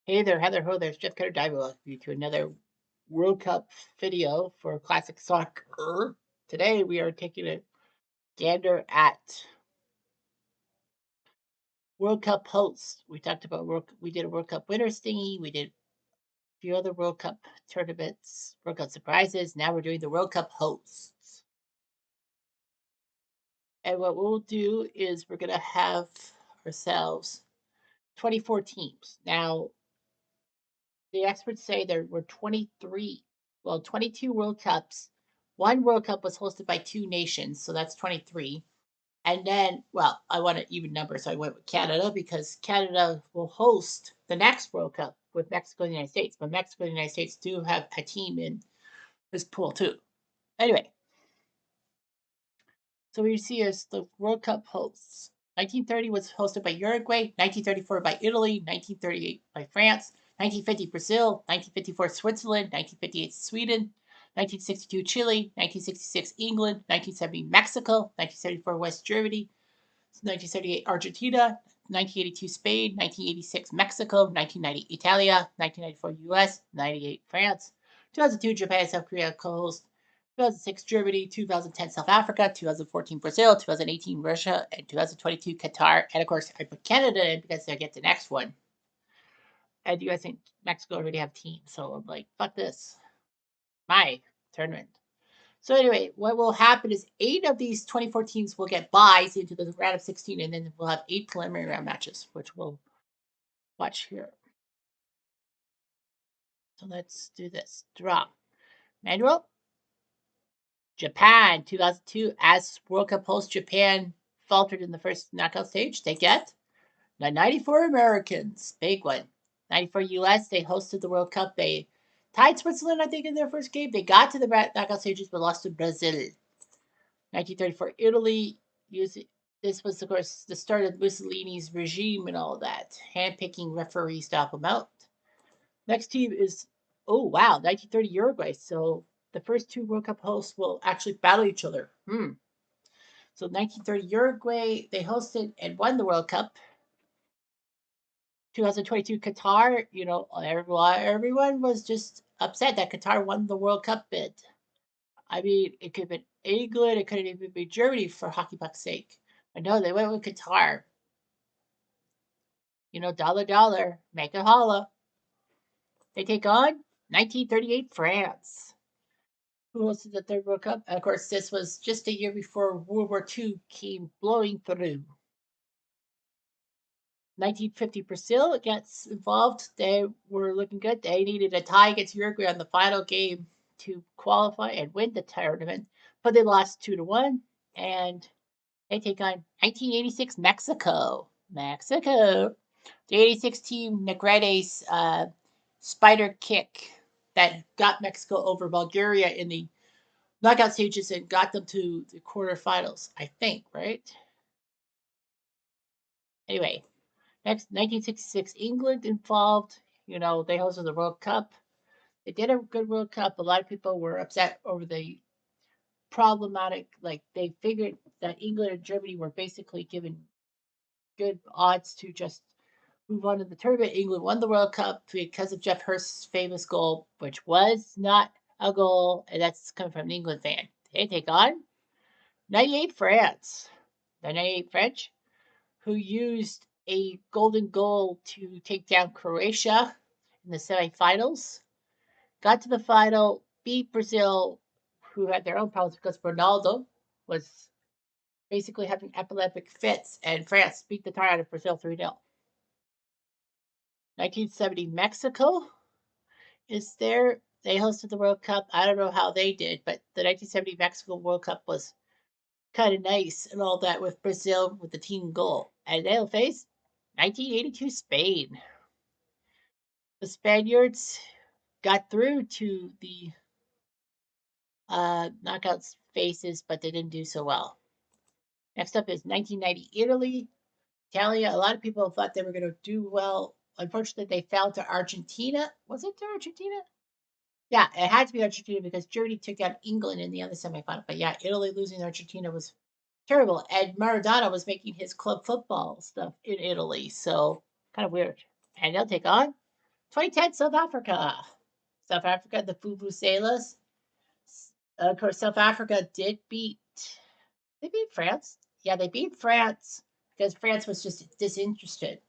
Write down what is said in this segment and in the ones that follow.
Hey there, Heather Ho, there's Jeff Cutter diving with you to another World Cup video for Classic Soccer. Today we are taking a gander at World Cup hosts. We talked about we did a World Cup winners thingy, we did a few other World Cup tournaments, World Cup surprises. Now we're doing the World Cup hosts. And what we'll do is we're gonna have ourselves 24 teams. Now the experts say there were 22 World Cups. One World Cup was hosted by two nations, so that's 23. And then, well, I want an even number, so I went with Canada because Canada will host the next World Cup with Mexico and the United States. But Mexico and the United States do have a team in this pool too. Anyway, so we see is the World Cup hosts. 1930 was hosted by Uruguay, 1934 by Italy, 1938 by France, 1950 Brazil, 1954 Switzerland, 1958 Sweden, 1962 Chile, 1966 England, 1970 Mexico, 1974 West Germany, 1978 Argentina, 1982 Spain, 1986 Mexico, 1990 Italia, 1994 US, 98 France, 2002 Japan, South Korea co-host, 2006 Germany, 2010 South Africa, 2014 Brazil, 2018 Russia, and 2022 Qatar. And of course, I put Canada in because I get the next one. And US and Mexico already have teams, so I'm like, fuck this. My tournament. So anyway, what will happen is 8 of these 24 teams will get buys into the round of 16, and then we'll have 8 preliminary round matches, which we'll watch here. So let's do this. Draw. Manuel. Japan, 2002, as World Cup host, Japan faltered in the first knockout stage. They get the 94 Americans. Big one. 94 US, they hosted the World Cup. They tied Switzerland, I think, in their first game. They got to the knockout stages, but lost to Brazil. 1934 Italy. This was, of course, the start of Mussolini's regime and all that. Handpicking referees to help him out. Next team is, oh wow, 1930 Uruguay. So the first two World Cup hosts will actually battle each other. So 1930 Uruguay, they hosted and won the World Cup. 2022 Qatar, everyone was just upset that Qatar won the World Cup bid. I mean, it could have been England, it could have even been Germany for hockey puck's sake. I know they went with Qatar. Dollar dollar, make it holla. They take on 1938 France. Who hosted the third World Cup? And of course, this was just a year before World War II came blowing through. 1950 Brazil gets involved. They were looking good. They needed a tie against Uruguay on the final game to qualify and win the tournament, but they lost 2-1. And they take on 1986 Mexico. Mexico. The 86 team, Negrete's spider kick that got Mexico over Bulgaria in the knockout stages and got them to the quarterfinals, I think, right? Anyway, next, 1966, England involved. They hosted the World Cup. They did a good World Cup. A lot of people were upset over the problematic, like they figured that England and Germany were basically given good odds to just move on to the tournament. England won the World Cup because of Jeff Hurst's famous goal, which was not a goal, and that's coming from an England fan. They take on 98 France. The 98 French, who used a golden goal to take down Croatia in the semifinals, got to the final, beat Brazil, who had their own problems because Ronaldo was basically having epileptic fits, and France beat the tar out of Brazil 3-0. 1970 Mexico is there. They hosted the World Cup. I don't know how they did, but the 1970 Mexico World Cup was kind of nice and all that with Brazil with the team goal. And they'll face 1982 Spain. The Spaniards got through to the knockout phases, but they didn't do so well. Next up is 1990 Italy. Italia, a lot of people thought they were going to do well. Unfortunately, they fell to Argentina. Was it to Argentina? Yeah, it had to be Argentina because Germany took down England in the other semifinal. But yeah, Italy losing to Argentina was terrible. And Maradona was making his club football stuff in Italy. So kind of weird. And they'll take on 2010 South Africa. South Africa, the Vuvuzelas. Of course, South Africa did beat. They beat France. Yeah, they beat France because France was just disinterested.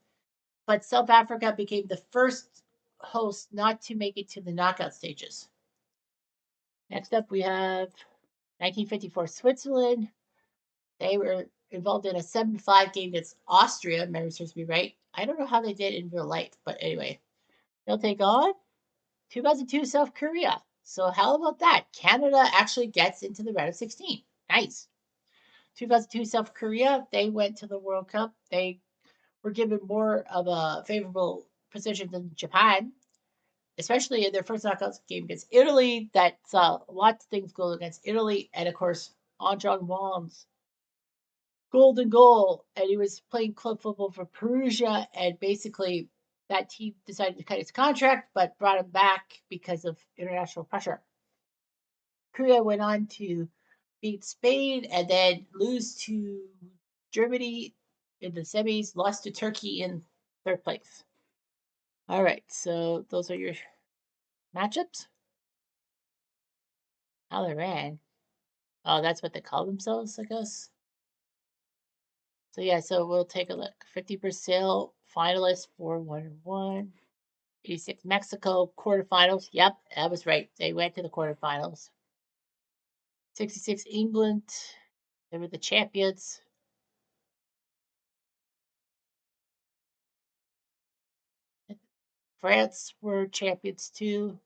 But South Africa became the first host not to make it to the knockout stages. Next up, we have 1954 Switzerland. They were involved in a 7-5 game against Austria. Memory serves me right. I don't know how they did in real life, but anyway, they'll take on 2002 South Korea. So how about that? Canada actually gets into the round of 16. Nice. 2002 South Korea, they went to the World Cup. They were given more of a favorable position than Japan, especially in their first knockout game against Italy. That's lots of things go against Italy, and of course, Anjan Wong's golden goal, and he was playing club football for Perugia, and basically that team decided to cut his contract, but brought him back because of international pressure. Korea went on to beat Spain and then lose to Germany in the semis, lost to Turkey in third place. All right, so those are your matchups. How they ran. Oh, that's what they call themselves, I guess. So yeah, so we'll take a look. 50 Brazil finalists 4-1-1. 86 Mexico quarterfinals. Yep, that was right. They went to the quarterfinals. 66 England. They were the champions. France were champions too.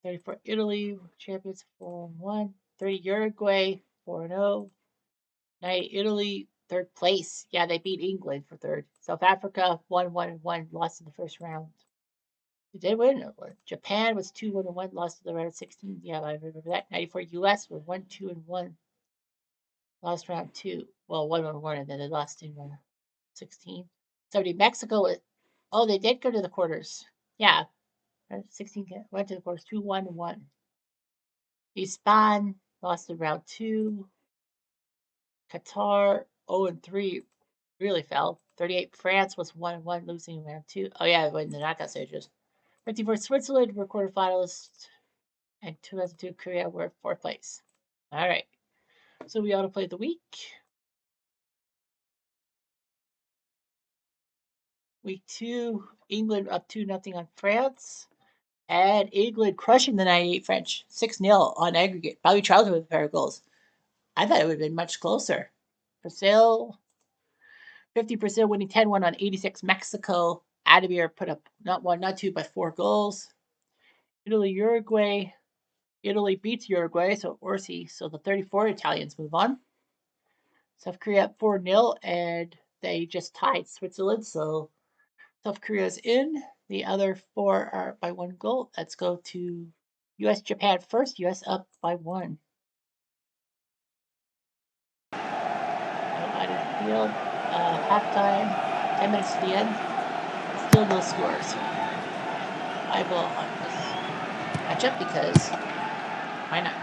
34 Italy champions 4-1. 30 Uruguay 4-0. 90 Italy third place. Yeah, they beat England for third. South Africa 1-1-1, lost in the first round. They did win. Japan was 2-1-1, lost to the round of 16. Yeah, I remember that. 94 US was 1-2-1, lost round two. Well, 1-1-1, and then they lost in 16. 70 Mexico. Oh, they did go to the quarters. Yeah, 16 went to the quarters 2-1-1. Spain lost in round two. Qatar 0-3 really fell. 38 France was 1-1, losing in round two. Oh yeah, in the knockout stages. 54 Switzerland were quarterfinalists, and 2002 Korea were fourth place. All right, so we ought to play the week. Week two, England up 2-0 on France. And England crushing the 98 French 6-0 on aggregate. Bobby Charlton with a pair of goals. I thought it would have been much closer. Brazil, 50% winning 10-1 on 86 Mexico. Ademir put up not one, not two, but four goals. Italy, Uruguay. Italy beats Uruguay, so Orsi. So the 34 Italians move on. South Korea up 4-0, and they just tied Switzerland, so South Korea's in. The other four are by one goal. Let's go to US Japan first. US up by one. Out of the field. Halftime. 10 minutes to the end. Still no scores. I will on this matchup because why not?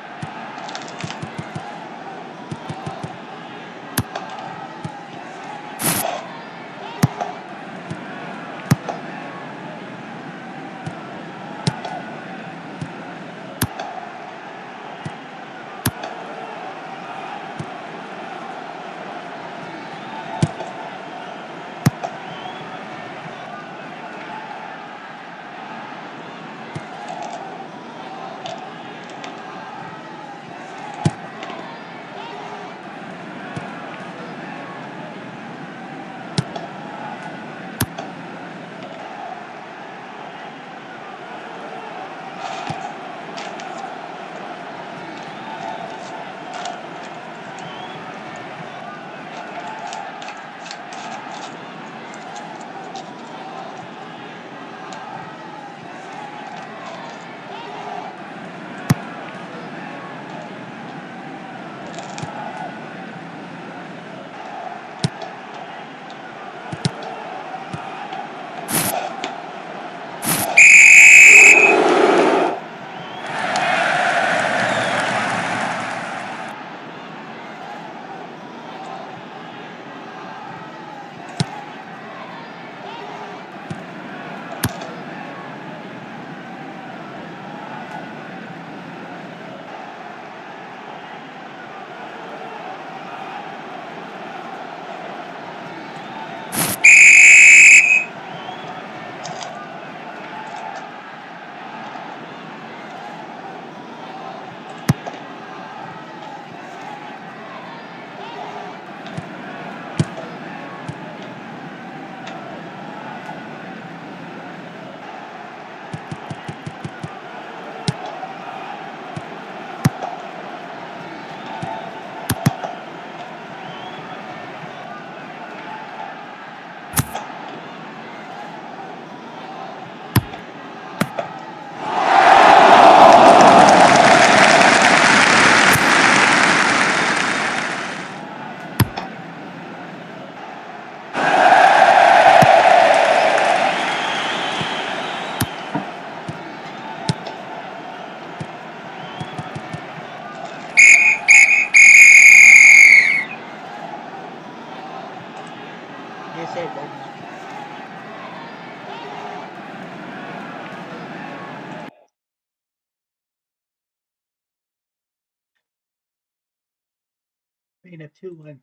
You say one. Queen of 2-1.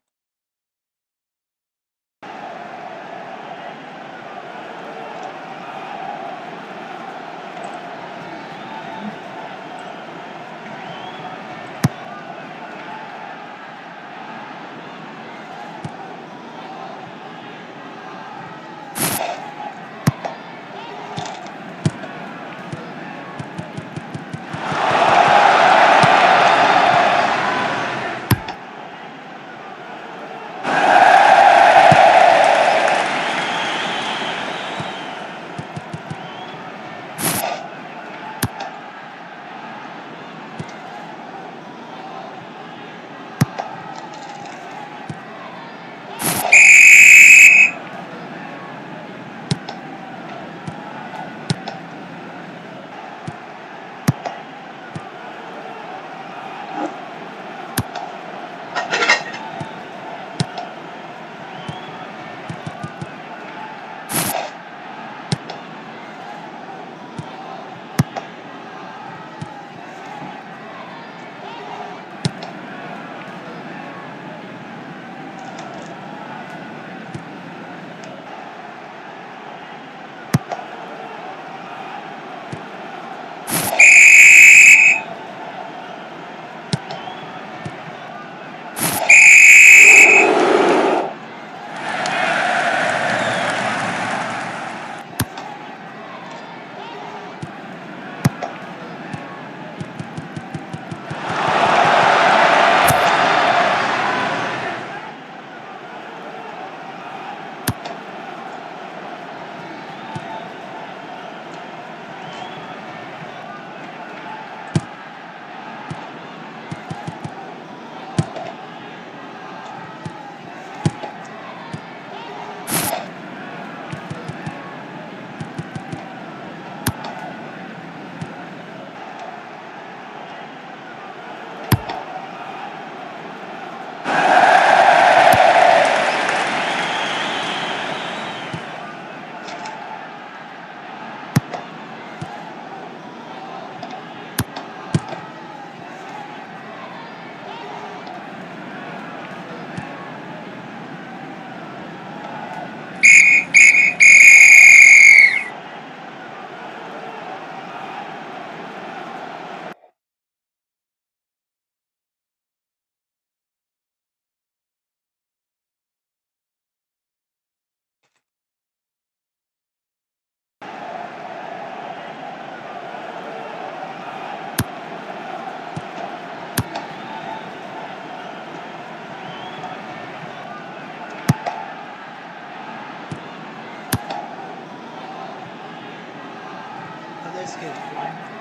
Oh, that's good. One.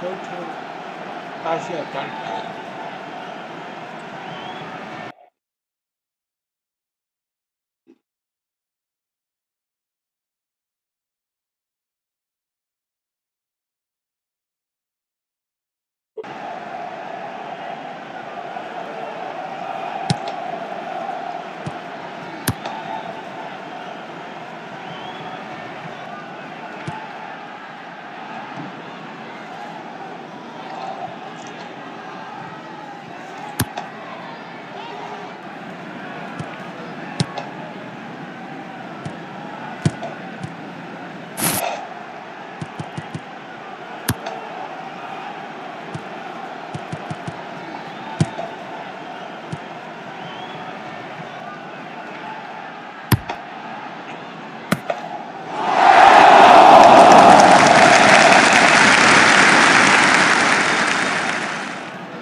Go to. I should have done that.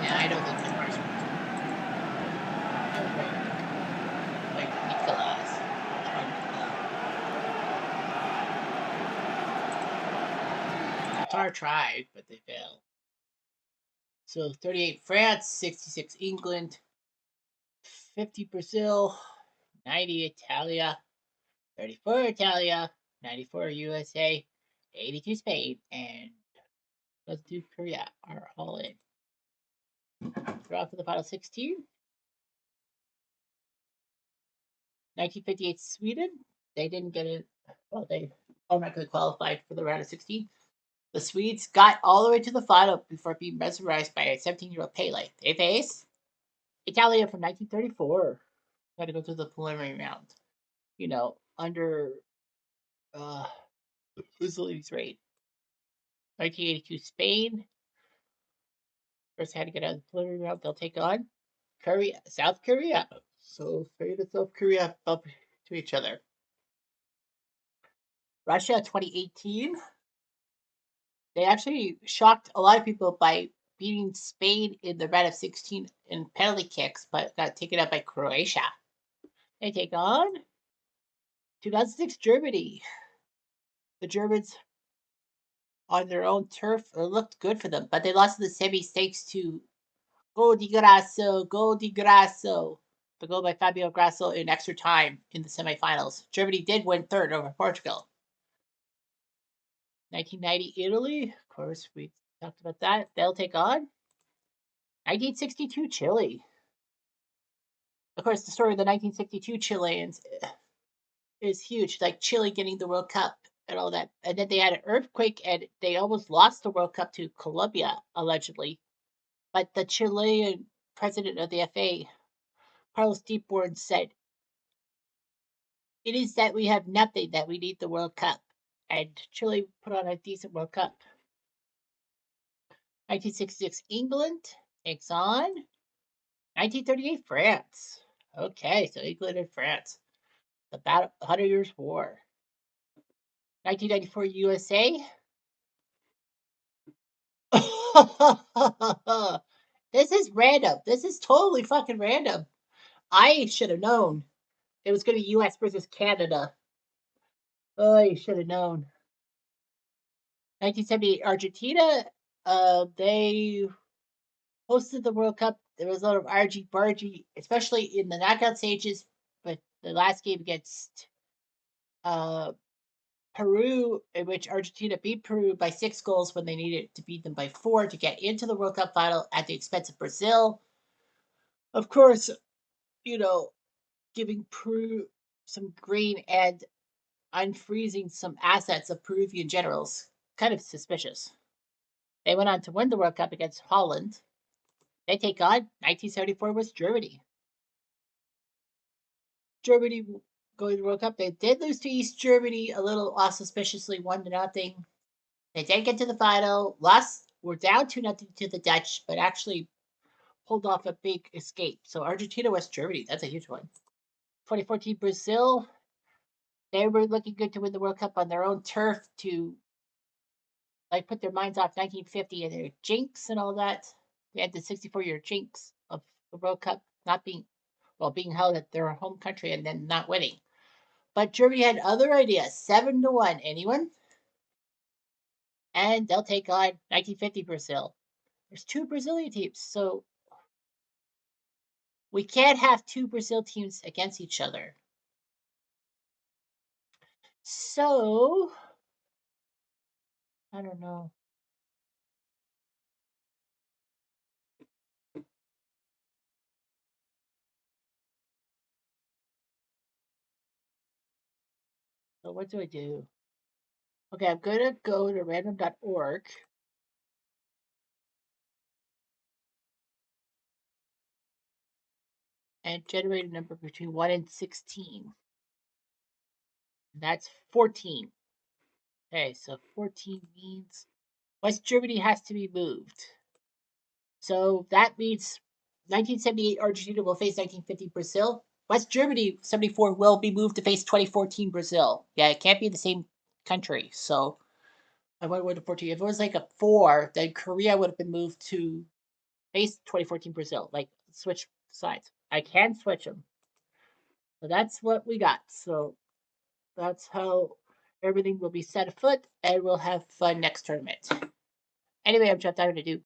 Yeah, I don't think Qatar's like Nicolas. Qatar tried, but they failed. So 38 France, 66 England, 50 Brazil, 90 Italia, 34 Italia, 94 USA, 82 Spain, and let's do Korea are all in. Draw for the final 16. 1958 Sweden. They didn't get it. Well, they automatically qualified for the round of 16. The Swedes got all the way to the final before being mesmerized by a 17-year-old Pele. They face Italia from 1934. Had to go through the preliminary round. You know, under Mussolini's reign. 1982 Spain. First had to get out of the preliminary round. They'll take on Korea, South Korea. So Spain and South Korea bump to each other. Russia 2018. They actually shocked a lot of people by beating Spain in the round of 16 in penalty kicks, but got taken out by Croatia. They take on 2006 Germany. The Germans on their own turf looked good for them, but they lost in the semi thanks to Gol di Grasso, Gol di Grasso. The goal by Fabio Grasso in extra time in the semifinals. Germany did win third over Portugal. 1990 Italy, of course, we talked about that. They'll take on 1962 Chile. Of course, the story of the 1962 Chileans is huge. Like Chile getting the World Cup and all that. And then they had an earthquake and they almost lost the World Cup to Colombia, allegedly. But the Chilean president of the FA, Carlos Deepborn, said, "It is that we have nothing that we need the World Cup." And Chile put on a decent World Cup. 1966 England takes on 1938 France. Okay, so England and France. The Battle, 100 Years' War. 1994 USA. This is random. This is totally fucking random. I should have known. It was going to be US versus Canada. I should have known. 1978 Argentina. They hosted the World Cup. There was a lot of argy bargy, especially in the knockout stages. But the last game against uh, Peru, in which Argentina beat Peru by 6 goals when they needed to beat them by 4 to get into the World Cup final at the expense of Brazil. Of course, you know, giving Peru some green and unfreezing some assets of Peruvian generals. Kind of suspicious. They went on to win the World Cup against Holland. They take on 1974 was Germany. Germany going to the World Cup. They did lose to East Germany a little auspiciously, 1-0. They did get to the final. Lost. Were down 2-0 to the Dutch, but actually pulled off a big escape. So Argentina, West Germany. That's a huge one. 2014 Brazil. They were looking good to win the World Cup on their own turf to like put their minds off 1950 and their jinx and all that. They had the 64-year jinx of the World Cup not being being held at their home country and then not winning. But Germany had other ideas. 7-1. Anyone? And they'll take on 1950 Brazil. There's 2 Brazilian teams, so we can't have 2 Brazil teams against each other. So I don't know. So what do I do? Okay, I'm going to go to random.org and generate a number between 1 and 16. And that's 14. Okay, so 14 means West Germany has to be moved. So that means 1978 Argentina will face 1950 Brazil. West Germany 74 will be moved to face 2014 Brazil. Yeah, it can't be the same country. So I went with 14. If it was like a 4, then Korea would have been moved to face 2014 Brazil. Like switch sides. I can switch them. So that's what we got. So that's how everything will be set afoot, and we'll have fun next tournament. Anyway, I'm just having to do